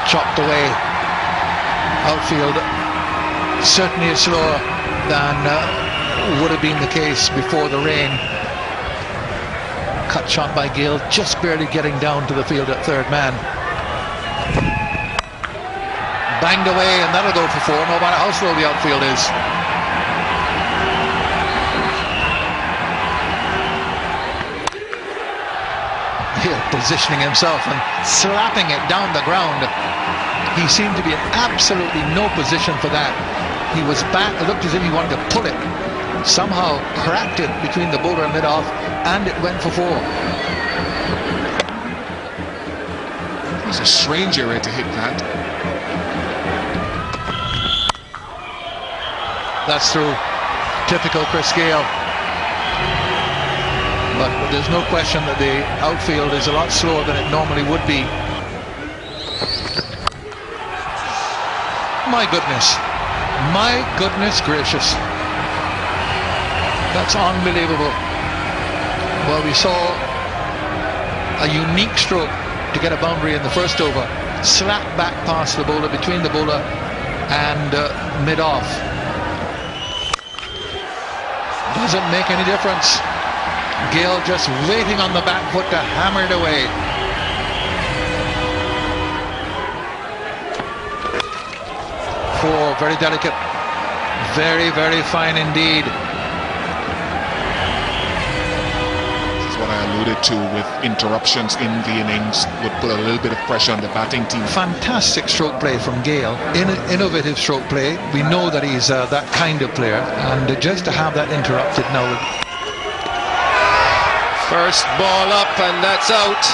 chopped away. Outfield certainly is slower than would have been the case before the rain. Cut shot by Gale, just barely getting down to the field at third man. Banged away, and that'll go for 4, no matter how slow the outfield is. Here, positioning himself and slapping it down the ground. He seemed to be in absolutely no position for that. He was back, it looked as if he wanted to pull it. Somehow cracked it between the bowler and mid-off, and it went for 4. It's a strange area to hit that. That's through. Typical Chris Gale. But there's no question that the outfield is a lot slower than it normally would be. My goodness gracious. That's unbelievable. Well, we saw a unique stroke to get a boundary in the first over. Slap back past the bowler, between the bowler and mid-off. Doesn't make any difference. Gale just waiting on the back foot to hammer it away. Four, very delicate. Very, very fine indeed. This is what I alluded to with interruptions in the innings. Would put a little bit of pressure on the batting team. Fantastic stroke play from Gale. Innovative stroke play. We know that he's that kind of player. And just to have that interrupted now. First ball up, and that's out.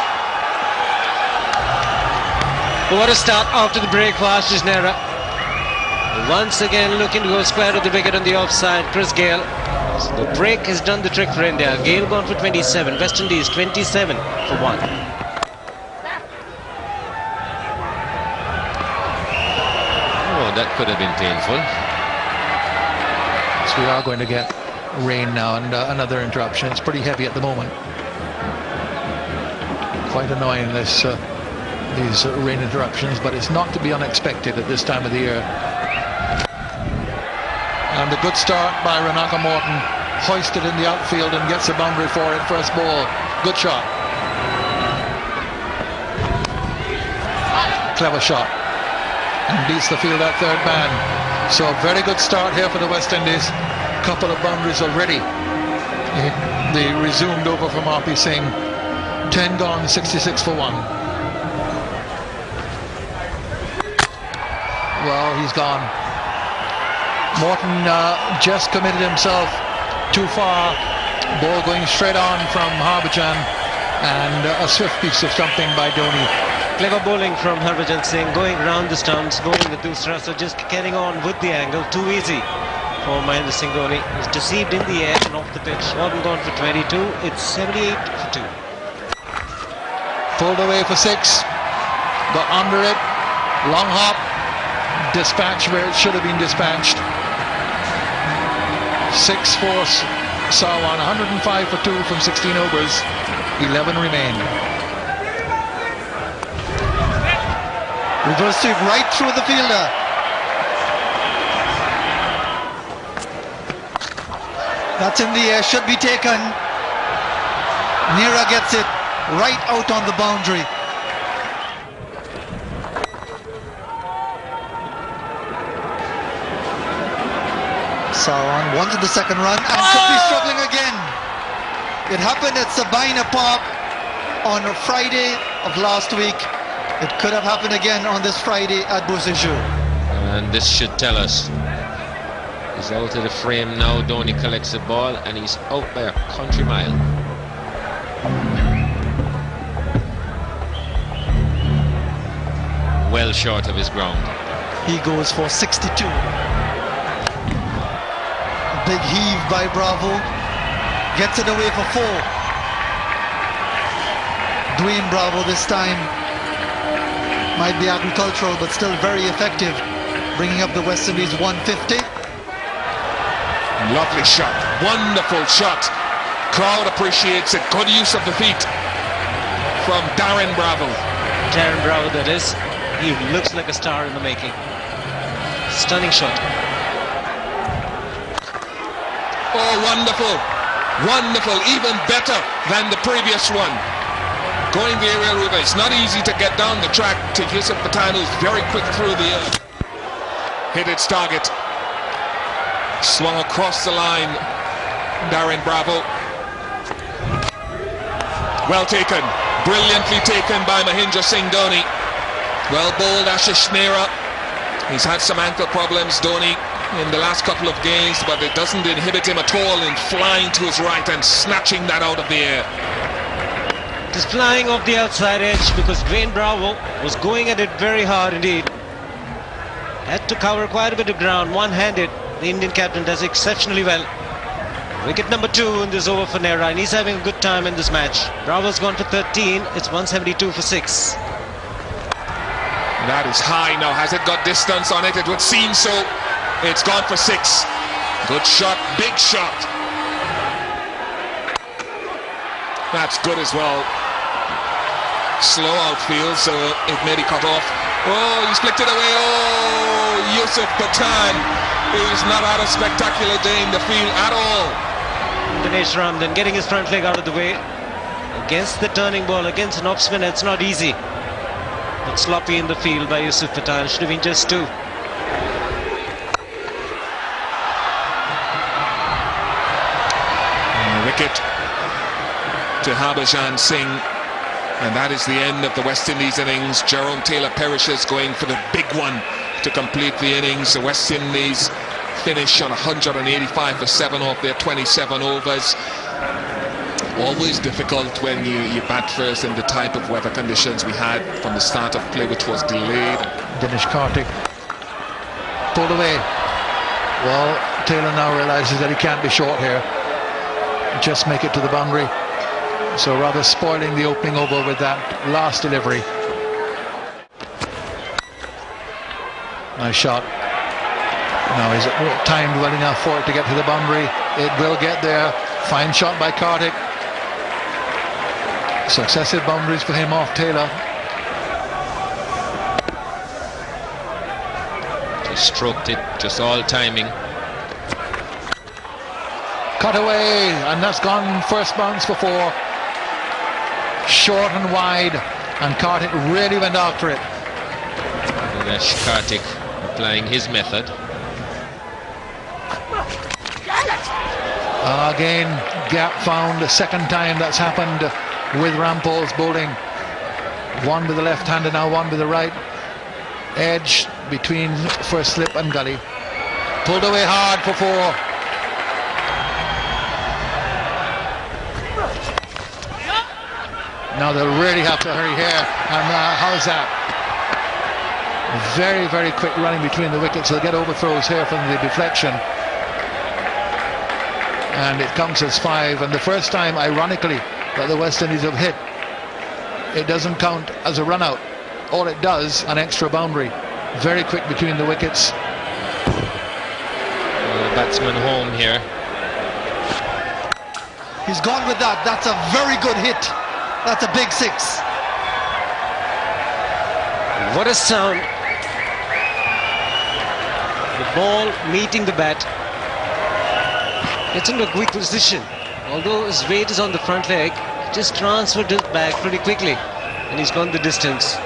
What a start after the break for Ashish Nehra. Once again looking to go square to the wicket on the offside, Chris Gale. So the break has done the trick for India. Gale gone for 27, West Indies 27 for 1. Oh, that could have been painful. So we are going to get rain now, and another interruption. It's pretty heavy at the moment. Quite annoying, these rain interruptions, but it's not to be unexpected at this time of the year. And a good start by Runouts Morton, hoisted in the outfield and gets a boundary for it. First ball, good shot. Clever shot, and beats the field at third man. So very good start here for the West Indies. Couple of boundaries already. They resumed over from RP Singh. 10 gone, 66 for 1. Well, he's gone. Morton just committed himself too far. Ball going straight on from Harbhajan, and a swift piece of stumping by Dhoni. Clever bowling from Harbhajan Singh, going round the stumps, bowling the dusra, so just getting on with the angle. Too easy for Mahendra Singh Dhoni. He's deceived in the air and off the pitch. Morton gone for 22. It's 78 for 2. Pulled away for 6. Got under it. Long hop. Dispatch where it should have been dispatched. 6 for Sawan. 105 for 2 from 16 overs. 11 remain. Reverse sweep right through the fielder. That's in the air, should be taken. Nehra gets it right out on the boundary. Sawan wanted the second run and could be struggling again. It happened at Sabina Park on a Friday of last week. It could have happened again on this Friday at Busiju. And this should tell us. He's out of the frame now. Dhoni collects the ball and he's out by a country mile. Well short of his ground. He goes for 62. Big heave by Bravo. Gets it away for 4. Dwayne Bravo this time. Might be agricultural, but still very effective. Bringing up the West Indies 150. Lovely shot, wonderful shot. Crowd appreciates it. Good use of the feet from Darren Bravo. Darren Bravo, that is. He looks like a star in the making. Stunning shot. Oh, wonderful. Wonderful. Even better than the previous one. Going the aerial river. It's not easy to get down the track to Yusuf Pathan, who's very quick through the air. Hit its target. Swung across the line. Darren Bravo. Well taken. Brilliantly taken by Mahendra Singh Dhoni. Well bowled Ashish Nehra. He's had some ankle problems, Dhoni, in the last couple of games, but it doesn't inhibit him at all in flying to his right and snatching that out of the air. Just flying off the outside edge because Dwayne Bravo was going at it very hard indeed. Had to cover quite a bit of ground one-handed. The Indian captain does exceptionally well. Wicket number 2 in this over for Nehra, and he's having a good time in this match. Bravo's gone for 13. It's 172 for 6. That is high now. Has it got distance on it? It would seem so. It's gone for 6. Good shot, big shot. That's good as well. Slow outfield, so it may be cut off. Oh, he's flicked it away. Oh, Yusuf Pathan, who's not had a spectacular day in the field at all. Dinesh Ramdan getting his front leg out of the way. Against the turning ball, against an off spinner, it's not easy. But sloppy in the field by Yusuf Pathan. Should have been just 2. Wicket to Harbhajan Singh, and that is the end of the West Indies innings. Jerome Taylor perishes, going for the big one to complete the innings. The West Indies finish on 185 for 7 off their 27 overs. Always difficult when you bat first in the type of weather conditions we had from the start of play, which was delayed. Dinesh Karthik pulled away. Well, Taylor now realizes that he can't be short here. Just make it to the boundary. So rather spoiling the opening over with that last delivery. Nice shot. Now he's timed well enough for it to get to the boundary. It will get there. Fine shot by Karthik. Successive boundaries for him off Taylor. Just stroked it, just all timing. Cut away, and that's gone first bounce for 4. Short and wide, and Karthik really went after it. Dinesh Karthik applying his method. Again, gap found. The second time that's happened with Rampol's bowling. One with the left hand and now one with the right. Edge between first slip and gully. Pulled away hard for 4. Now they'll really have to hurry here. And how's that? Very, very quick running between the wickets. They'll get overthrows here from the deflection. And it comes as 5. And the first time, ironically, that the West Indies have hit, it doesn't count as a run out. All it does, an extra boundary. Very quick between the wickets. Batsman home here. He's gone with that. That's a very good hit. That's a big 6. What a sound. The ball meeting the bat. Gets into a quick position. Although his weight is on the front leg, just transferred his back pretty quickly. And he's gone the distance.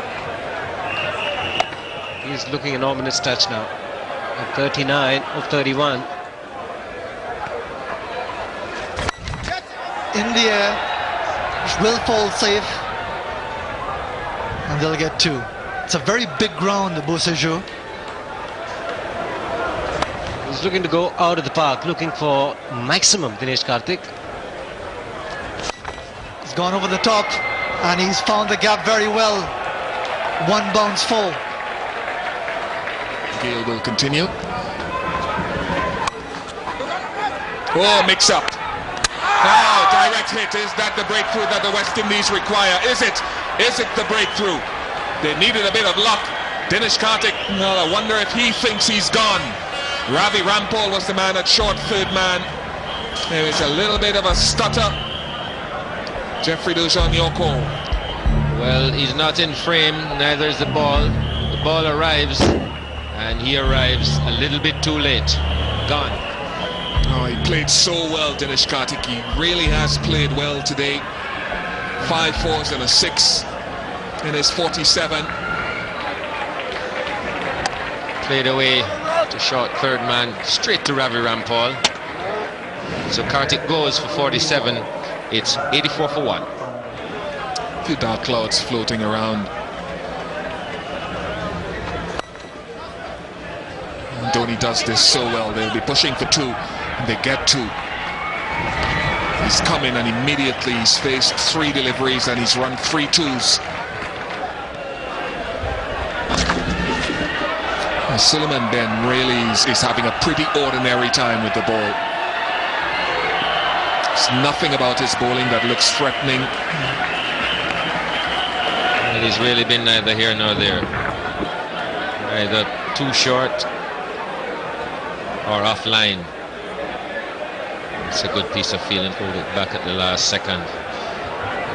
He's looking an ominous touch now. At 39 of 31. In the air, will fall safe, and they'll get 2. It's a very big ground, the Boussejour. He's looking to go out of the park, looking for maximum, Dinesh Karthik. He's gone over the top, and he's found the gap very well. 1 bounce full. Gale will continue. Oh, mix up. Now, direct hit. Is that the breakthrough that the West Indies require? Is it? Is it the breakthrough? They needed a bit of luck. Dinesh Karthik, well, I wonder if he thinks he's gone. Ravi Rampal was the man at short, third man. There is a little bit of a stutter. Jeffrey Dujon, your call. Well, he's not in frame, neither is the ball. ball arrives, and he arrives a little bit too late. Gone. Oh, he played so well, Dinesh Karthik. He really has played well today. 5 fours and a 6 in his 47. Played away to short third man, straight to Ravi Rampal. So Karthik goes for 47. It's 84 for 1. A few dark clouds floating around. And Dhoni does this so well. They'll be pushing for 2, and they get 2. He's come in and immediately he's faced 3 deliveries and he's run 3 2s. And Suleiman Ben really is having a pretty ordinary time with the ball. There's nothing about his bowling that looks threatening. And he's really been neither here nor there. Either too short or offline. It's a good piece of feeling, hold it back at the last second.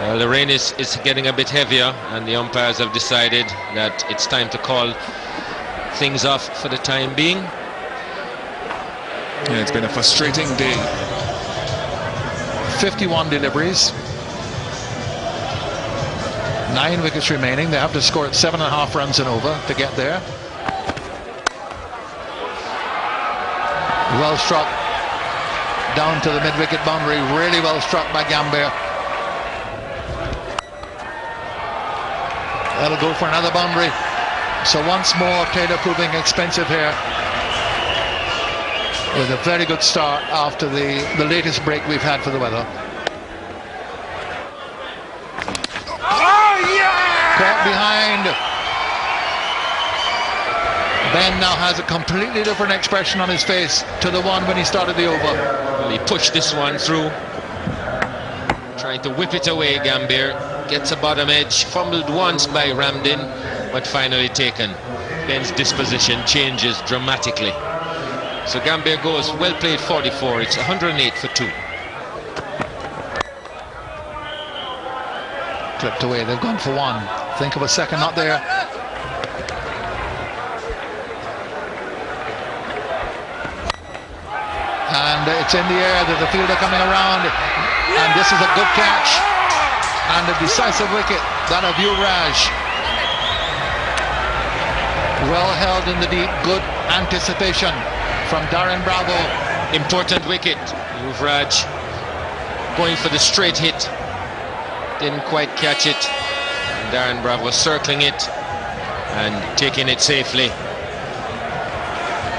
Well, the rain is getting a bit heavier, and the umpires have decided that it's time to call things off for the time being. Yeah, it's been a frustrating day. 51 deliveries. 9 wickets remaining. They have to score at 7.5 runs and over to get there. Well struck down to the mid-wicket boundary. Really well struck by Gambhir. That'll go for another boundary. So once more, Taylor proving expensive here, with a very good start after the latest break we've had for the weather. Caught behind. Ben now has a completely different expression on his face to the one when he started the over. Well, he pushed this one through, trying to whip it away. Gambhir gets a bottom edge, fumbled once by Ramdin, but finally taken. Ben's disposition changes dramatically. So Gambhir goes, well played, 44. It's 108 for 2. Clipped away, they've gone for 1. Think of a second, not there. And it's in the air. There's a fielder coming around, and this is a good catch and a decisive wicket, that of Yuvraj. Well held in the deep, good anticipation from Darren Bravo. Important wicket. Yuvraj going for the straight hit, didn't quite catch it. And Darren Bravo circling it and taking it safely.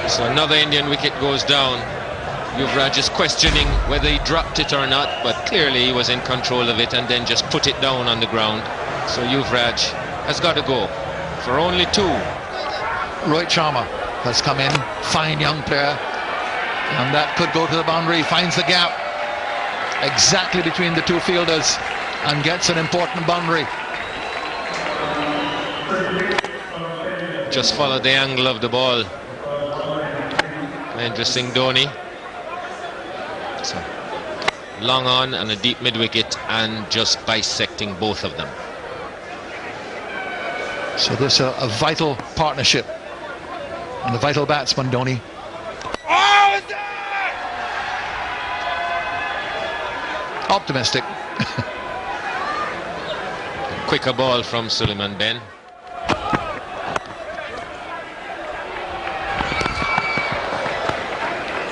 So another Indian wicket goes down. Yuvraj is questioning whether he dropped it or not, but clearly he was in control of it and then just put it down on the ground. So Yuvraj has got to go for only 2. Rohit Sharma has come in, fine young player, and that could go to the boundary. Finds the gap exactly between the 2 fielders and gets an important boundary. Just follow the angle of the ball. Interesting, Dhoni. So long on and a deep mid wicket, and just bisecting both of them. So this is a vital partnership, and a vital batsman, Dhoni. Optimistic. Quicker ball from Suleiman Ben.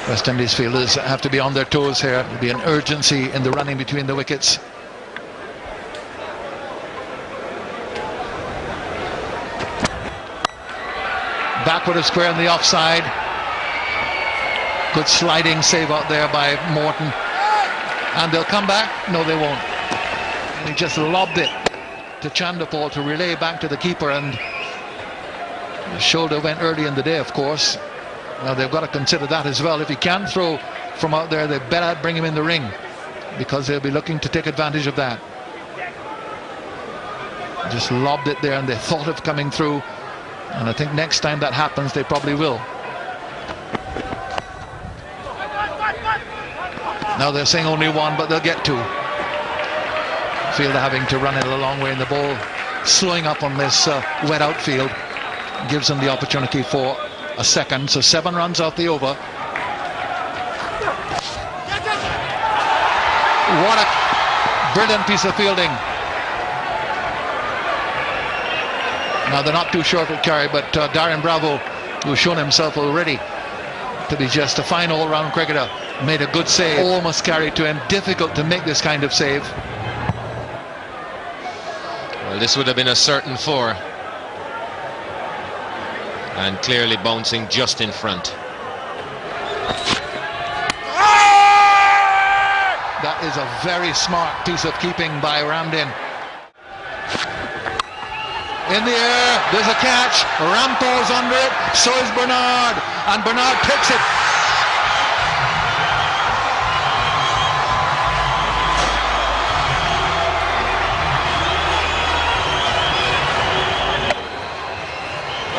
West Indies fielders have to be on their toes here. There'll be an urgency in the running between the wickets. Backward of square on the offside. Good sliding save out there by Morton. And they'll come back? No, they won't. And he just lobbed it to Chandapal to relay back to the keeper, and the shoulder went early in the day, of course. Now they've got to consider that as well. If he can throw from out there, they better bring him in the ring, because they'll be looking to take advantage of that. Just lobbed it there, and they thought of coming through, and I think next time that happens they probably will. Now they're saying only 1, but they'll get 2. Fielder having to run it a long way in the ball, slowing up on this wet outfield. gives them the opportunity for a second. So 7 runs off the over. What a brilliant piece of fielding. Now they're not too short with carry, but Darren Bravo, who's shown himself already to be just a fine all-round cricketer, made a good save. Almost carried to him. Difficult to make this kind of save. Well, this would have been a certain 4. And clearly bouncing just in front. That is a very smart piece of keeping by Ramdin. In the air, there's a catch. Rampo's under it, so is Bernard, and Bernard takes it.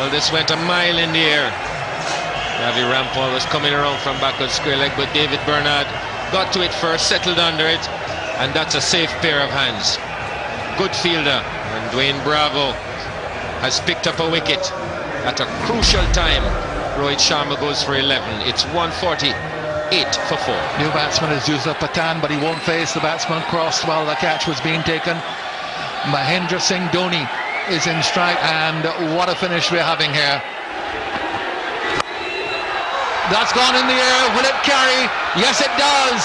Well, this went a mile in the air. Ravi Rampal was coming around from backward square leg, but David Bernard got to it first, settled under it, and that's a safe pair of hands. Good fielder, and Dwayne Bravo has picked up a wicket at a crucial time. Rohit Sharma goes for 11. It's 148 for 4. New batsman has used up Patan, but he won't face. The batsman crossed while the catch was being taken. Mahendra Singh Dhoni is in strike, and what a finish we're having here. That's gone in the air. Will it carry? Yes, it does.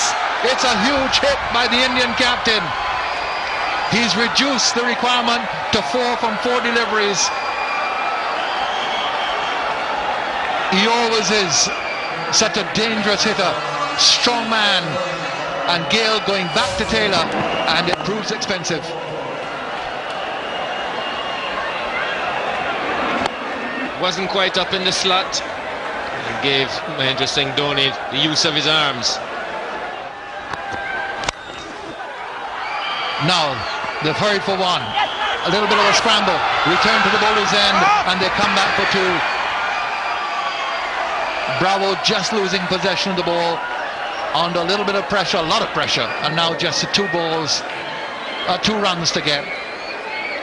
It's a huge hit by the Indian captain. He's reduced the requirement to 4 from 4 deliveries. He always is such a dangerous hitter, strong man, and Gale going back to Taylor, and it proves expensive. Wasn't quite up in the slot. And gave Mahendra Singh Dhoni the use of his arms. Now they've hurried for 1. A little bit of a scramble. Return to the bowler's end, and they come back for 2. Bravo just losing possession of the ball under a little bit of pressure, a lot of pressure, and now just 2 runs to get.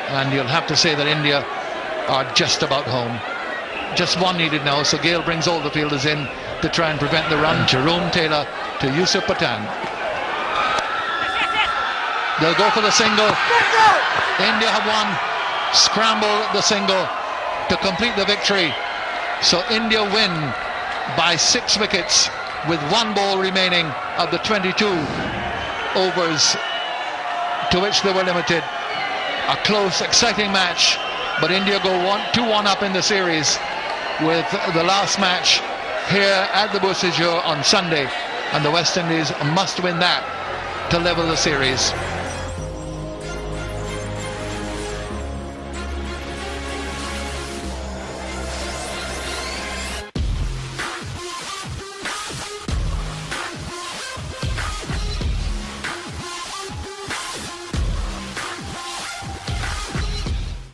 And you'll have to say that India are just about home. Just 1 needed now, so Gale brings all the fielders in to try and prevent the run. Jerome Taylor to Yusuf Patan. They'll go for the single. India have won. Scramble the single to complete the victory. So India win by 6 wickets with 1 ball remaining of the 22 overs to which they were limited. A close, exciting match, but India go 2-1 up in the series with the last match here at the Busijur on Sunday, and the West Indies must win that to level the series.